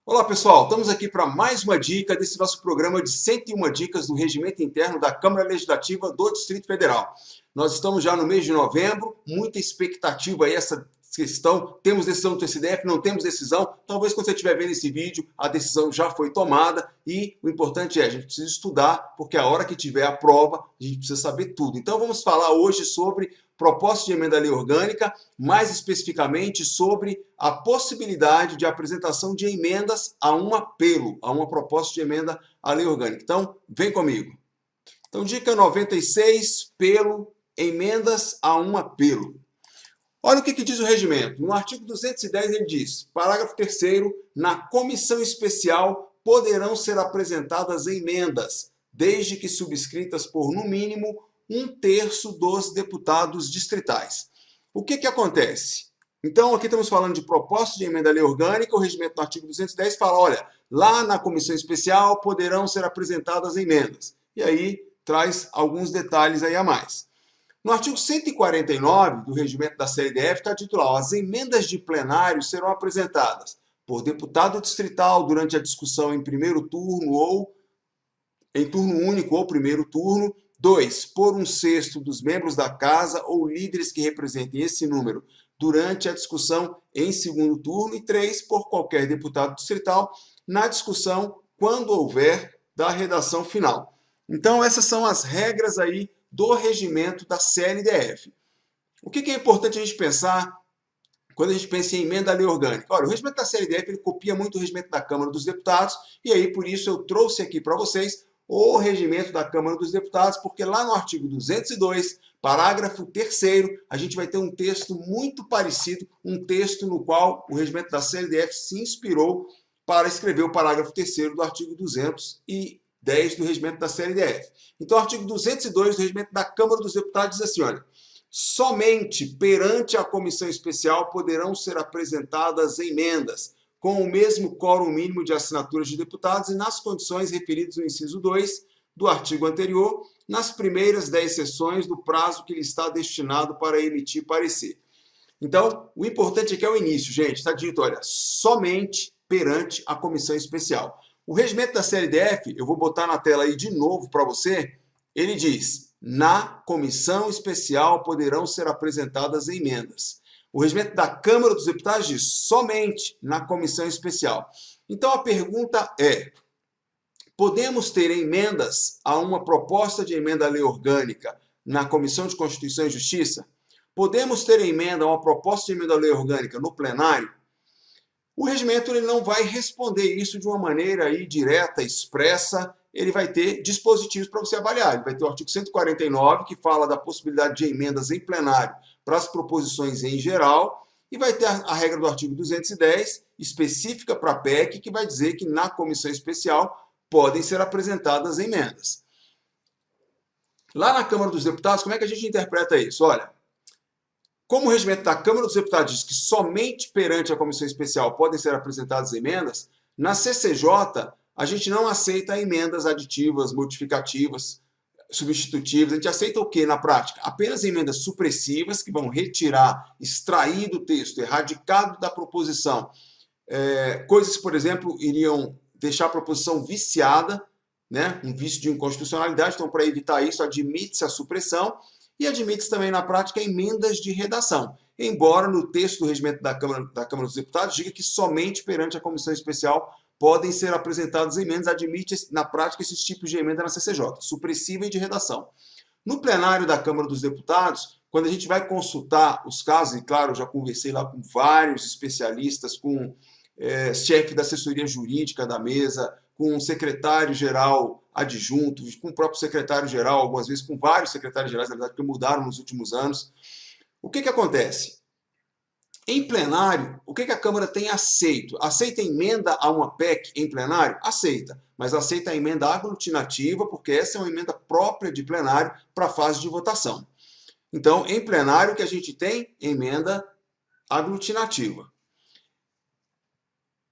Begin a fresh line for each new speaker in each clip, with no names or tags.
Olá pessoal, estamos aqui para mais uma dica desse nosso programa de 101 dicas do Regimento Interno da Câmara Legislativa do Distrito Federal. Nós estamos já no mês de novembro, muita expectativa aí essa questão, temos decisão do TSDF, não temos decisão, talvez quando você estiver vendo esse vídeo a decisão já foi tomada e o importante é a gente precisa estudar, porque a hora que tiver a prova a gente precisa saber tudo. Então vamos falar hoje sobre proposta de emenda à lei orgânica, mais especificamente sobre a possibilidade de apresentação de emendas a um apelo, a uma proposta de emenda à lei orgânica. Então, vem comigo. Então, dica 96, pelo emendas a um apelo. Olha o que diz o regimento. No artigo 210 ele diz, parágrafo 3º, na comissão especial poderão ser apresentadas emendas, desde que subscritas por, no mínimo, 1/3 dos deputados distritais. O que acontece? Então, aqui estamos falando de proposta de emenda à lei orgânica, o regimento do artigo 210 fala, olha, lá na comissão especial poderão ser apresentadas emendas. E aí traz alguns detalhes aí a mais. No artigo 149 do regimento da CLDF está dito lá, as emendas de plenário serão apresentadas por deputado distrital durante a discussão em primeiro turno ou em turno único ou primeiro turno. 2, por 1/6 dos membros da casa ou líderes que representem esse número durante a discussão em segundo turno. E 3, por qualquer deputado distrital na discussão quando houver da redação final. Então, essas são as regras aí do regimento da CLDF. O que é importante a gente pensar quando a gente pensa em emenda à lei orgânica? Olha, o regimento da CLDF ele copia muito o regimento da Câmara dos Deputados e aí, por isso, eu trouxe aqui para vocês o regimento da Câmara dos Deputados, porque lá no artigo 202, parágrafo 3º, a gente vai ter um texto muito parecido, um texto no qual o regimento da CLDF se inspirou para escrever o parágrafo 3º do artigo 210 do regimento da CLDF. Então, o artigo 202 do regimento da Câmara dos Deputados diz assim, olha, somente perante a comissão especial poderão ser apresentadas emendas, com o mesmo quórum mínimo de assinaturas de deputados e nas condições referidas no inciso 2 do artigo anterior, nas primeiras 10 sessões do prazo que lhe está destinado para emitir parecer. Então, o importante aqui é o início, gente. Está dito, olha, somente perante a comissão especial. O regimento da CLDF, eu vou botar na tela aí de novo para você, ele diz, na comissão especial poderão ser apresentadas emendas. O regimento da Câmara dos Deputados diz somente na comissão especial. Então a pergunta é, podemos ter emendas a uma proposta de emenda à lei orgânica na Comissão de Constituição e Justiça? Podemos ter emenda a uma proposta de emenda à lei orgânica no plenário? O regimento ele não vai responder isso de uma maneira aí direta, expressa, ele vai ter dispositivos para você avaliar. Ele vai ter o artigo 149, que fala da possibilidade de emendas em plenário para as proposições em geral, e vai ter a regra do artigo 210, específica para a PEC, que vai dizer que na comissão especial podem ser apresentadas emendas. Lá na Câmara dos Deputados, como é que a gente interpreta isso? Olha, como o regimento da Câmara dos Deputados diz que somente perante a comissão especial podem ser apresentadas emendas, na CCJ a gente não aceita emendas aditivas, modificativas, substitutivas. A gente aceita o que na prática? Apenas emendas supressivas, que vão retirar, extrair do texto, erradicar da proposição, coisas que, por exemplo, iriam deixar a proposição viciada, né? Um vício de inconstitucionalidade. Então, para evitar isso, admite-se a supressão e admite-se também, na prática, emendas de redação. Embora no texto do regimento da Câmara dos Deputados diga que somente perante a comissão especial podem ser apresentadas emendas, admite na prática esses tipos de emenda na CCJ, supressiva e de redação. No plenário da Câmara dos Deputados, quando a gente vai consultar os casos, e claro, eu já conversei lá com vários especialistas, com chefe da assessoria jurídica da mesa, com o secretário-geral adjunto, com o próprio secretário-geral, algumas vezes com vários secretários-gerais, na verdade, que mudaram nos últimos anos. O que acontece? Em plenário, o que a Câmara tem aceito? Aceita emenda a uma PEC em plenário? Aceita, mas aceita a emenda aglutinativa, porque essa é uma emenda própria de plenário para a fase de votação. Então, em plenário, o que a gente tem? Emenda aglutinativa.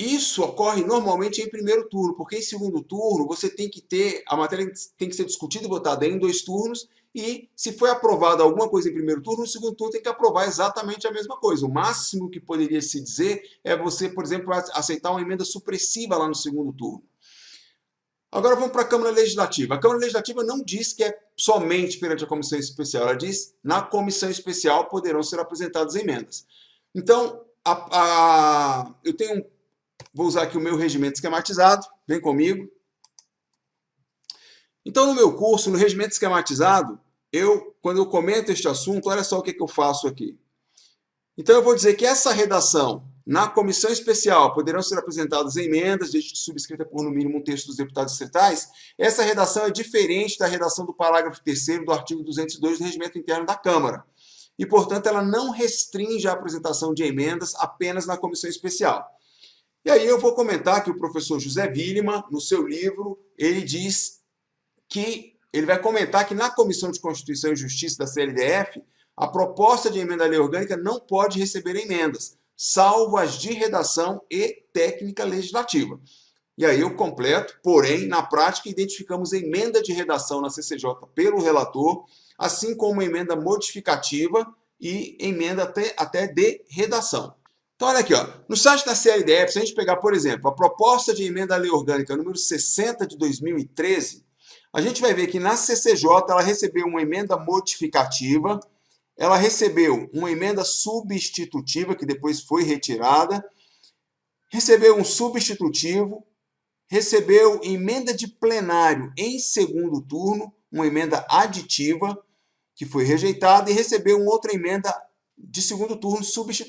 Isso ocorre normalmente em primeiro turno, porque em segundo turno você tem que ter, a matéria tem que ser discutida e votada em 2 turnos, e se foi aprovada alguma coisa em primeiro turno, no segundo turno tem que aprovar exatamente a mesma coisa. O máximo que poderia se dizer é você, por exemplo, aceitar uma emenda supressiva lá no segundo turno. Agora vamos para a Câmara Legislativa. A Câmara Legislativa não diz que é somente perante a comissão especial, ela diz na comissão especial poderão ser apresentadas emendas. Então, eu tenho vou usar aqui o meu regimento esquematizado, vem comigo. Então, no meu curso, no regimento esquematizado, quando eu comento este assunto, olha só o que eu faço aqui. Então, eu vou dizer que essa redação, na comissão especial, poderão ser apresentadas emendas, desde que subscrita por, no mínimo, um terço dos deputados distritais. Essa redação é diferente da redação do parágrafo 3º do artigo 202 do regimento interno da Câmara. E, portanto, ela não restringe a apresentação de emendas apenas na comissão especial. E aí eu vou comentar que o professor José Williman, no seu livro, ele diz que ele vai comentar que na Comissão de Constituição e Justiça da CLDF, a proposta de emenda à lei orgânica não pode receber emendas, salvo as de redação e técnica legislativa. E aí eu completo, porém, na prática, identificamos emenda de redação na CCJ pelo relator, assim como emenda modificativa e emenda até de redação. Então, olha aqui, ó. No site da CLDF, se a gente pegar, por exemplo, a proposta de emenda à lei orgânica número 60 de 2013, a gente vai ver que na CCJ ela recebeu uma emenda modificativa, ela recebeu uma emenda substitutiva, que depois foi retirada, recebeu um substitutivo, recebeu emenda de plenário em segundo turno, uma emenda aditiva, que foi rejeitada, e recebeu uma outra emenda de segundo turno,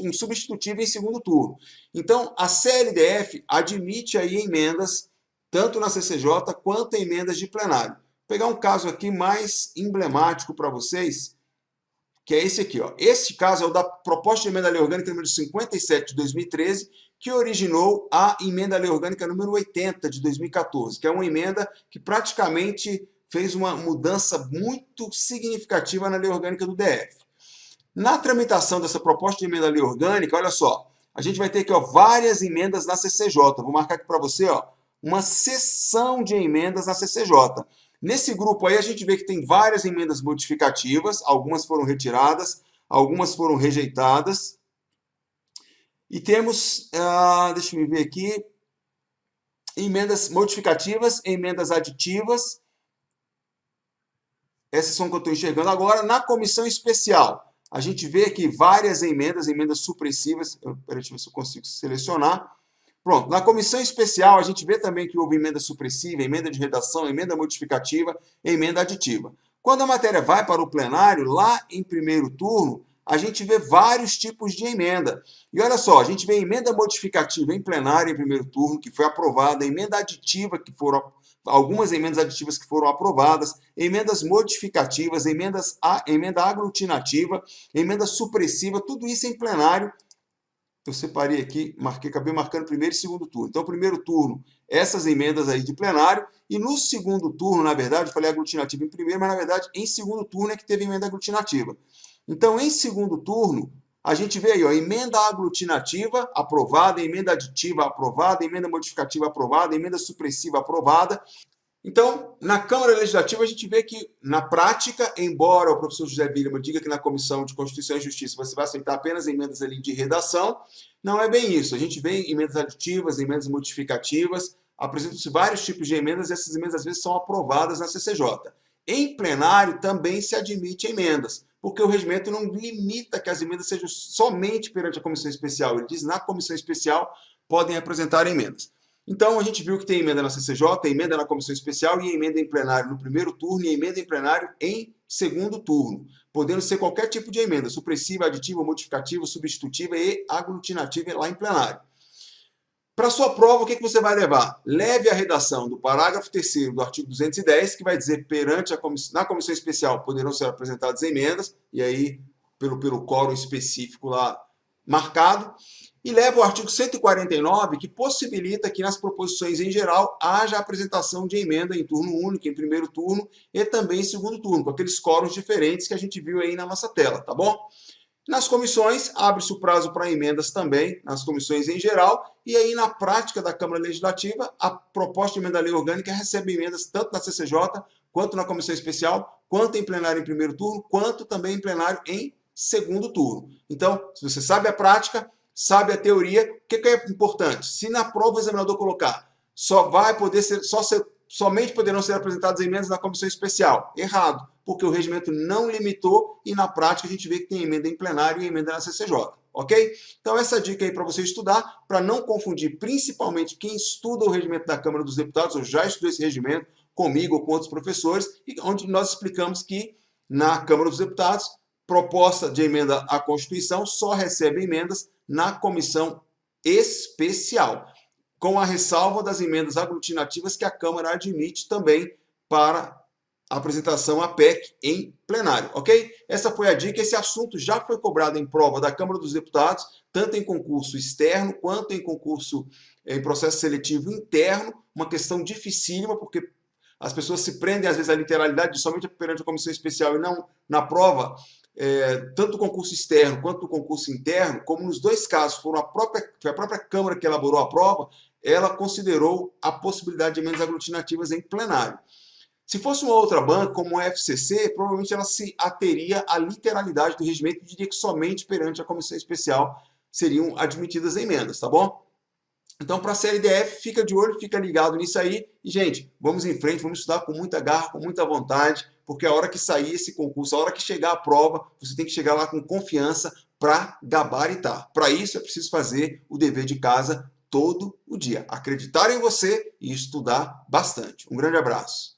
um substitutivo em segundo turno. Então, a CLDF admite aí emendas, tanto na CCJ quanto emendas de plenário. Vou pegar um caso aqui mais emblemático para vocês, que é esse aqui, ó. Esse caso é o da proposta de emenda à lei orgânica número 57 de 2013, que originou a emenda à lei orgânica número 80 de 2014, que é uma emenda que praticamente fez uma mudança muito significativa na lei orgânica do DF. Na tramitação dessa proposta de emenda à lei orgânica, olha só, a gente vai ter aqui, ó, várias emendas na CCJ. Vou marcar aqui para você, ó, uma seção de emendas na CCJ. Nesse grupo aí a gente vê que tem várias emendas modificativas, algumas foram retiradas, algumas foram rejeitadas. E temos, deixa eu ver aqui, emendas modificativas, emendas aditivas. Essas são que eu estou enxergando agora. Na comissão especial, a gente vê aqui várias emendas supressivas. Deixa eu ver se eu consigo selecionar. Pronto, na comissão especial a gente vê também que houve emenda supressiva, emenda de redação, emenda modificativa, emenda aditiva. Quando a matéria vai para o plenário, lá em primeiro turno, a gente vê vários tipos de emenda. E olha só, a gente vê emenda modificativa em plenário em primeiro turno, que foi aprovada, emenda aditiva, algumas emendas aditivas que foram aprovadas, emendas modificativas, emenda aglutinativa, emenda supressiva, tudo isso em plenário. Eu separei aqui, acabei marcando primeiro e segundo turno. Então, primeiro turno, essas emendas aí de plenário, e no segundo turno, na verdade, eu falei aglutinativa em primeiro, mas na verdade, em segundo turno é que teve emenda aglutinativa. Então, em segundo turno, a gente vê aí, ó, emenda aglutinativa aprovada, emenda aditiva aprovada, emenda modificativa aprovada, emenda supressiva aprovada. Então, na Câmara Legislativa, a gente vê que, na prática, embora o professor José Williman diga que na Comissão de Constituição e Justiça você vai aceitar apenas emendas ali de redação, não é bem isso. A gente vê emendas aditivas, emendas modificativas, apresentam-se vários tipos de emendas e essas emendas, às vezes, são aprovadas na CCJ. Em plenário, também se admite emendas, porque o regimento não limita que as emendas sejam somente perante a comissão especial. Ele diz na comissão especial podem apresentar emendas. Então, a gente viu que tem emenda na CCJ, emenda na comissão especial e emenda em plenário no primeiro turno e emenda em plenário em segundo turno, podendo ser qualquer tipo de emenda, supressiva, aditiva, modificativa, substitutiva e aglutinativa lá em plenário. Para sua prova, o que você vai levar? Leve a redação do parágrafo 3º do artigo 210, que vai dizer na comissão especial poderão ser apresentadas emendas, e aí pelo quórum específico lá marcado, e leva o artigo 149, que possibilita que nas proposições em geral haja apresentação de emenda em turno único, em primeiro turno e também em segundo turno, com aqueles quórums diferentes que a gente viu aí na nossa tela, tá bom? Nas comissões, abre-se o prazo para emendas também, nas comissões em geral, e aí na prática da Câmara Legislativa, a proposta de emenda à lei orgânica recebe emendas tanto na CCJ, quanto na comissão especial, quanto em plenário em primeiro turno, quanto também em plenário em segundo turno. Então, se você sabe a prática, sabe a teoria, o que é importante? Se na prova o examinador colocar, somente poderão ser apresentadas emendas na comissão especial. Errado, porque o regimento não limitou e na prática a gente vê que tem emenda em plenário e emenda na CCJ, ok? Então essa dica aí para você estudar, para não confundir principalmente quem estuda o regimento da Câmara dos Deputados, ou já estudou esse regimento comigo ou com outros professores, onde nós explicamos que na Câmara dos Deputados, proposta de emenda à Constituição só recebe emendas na comissão especial, com a ressalva das emendas aglutinativas que a Câmara admite também para apresentação à PEC em plenário, ok? Essa foi a dica. Esse assunto já foi cobrado em prova da Câmara dos Deputados, tanto em concurso externo quanto em concurso em processo seletivo interno, uma questão dificílima, porque as pessoas se prendem às vezes à literalidade somente perante a comissão especial e não na prova. Tanto o concurso externo quanto o concurso interno, como nos dois casos foi a própria Câmara que elaborou a prova, ela considerou a possibilidade de emendas aglutinativas em plenário. Se fosse uma outra banca, como a FCC, provavelmente ela se ateria à literalidade do regimento e diria que somente perante a comissão especial seriam admitidas emendas, tá bom? Então, para a CLDF, fica de olho, fica ligado nisso aí. E, gente, vamos em frente, vamos estudar com muita garra, com muita vontade, porque a hora que sair esse concurso, a hora que chegar a prova, você tem que chegar lá com confiança para gabaritar. Para isso, é preciso fazer o dever de casa todo o dia. Acreditar em você e estudar bastante. Um grande abraço.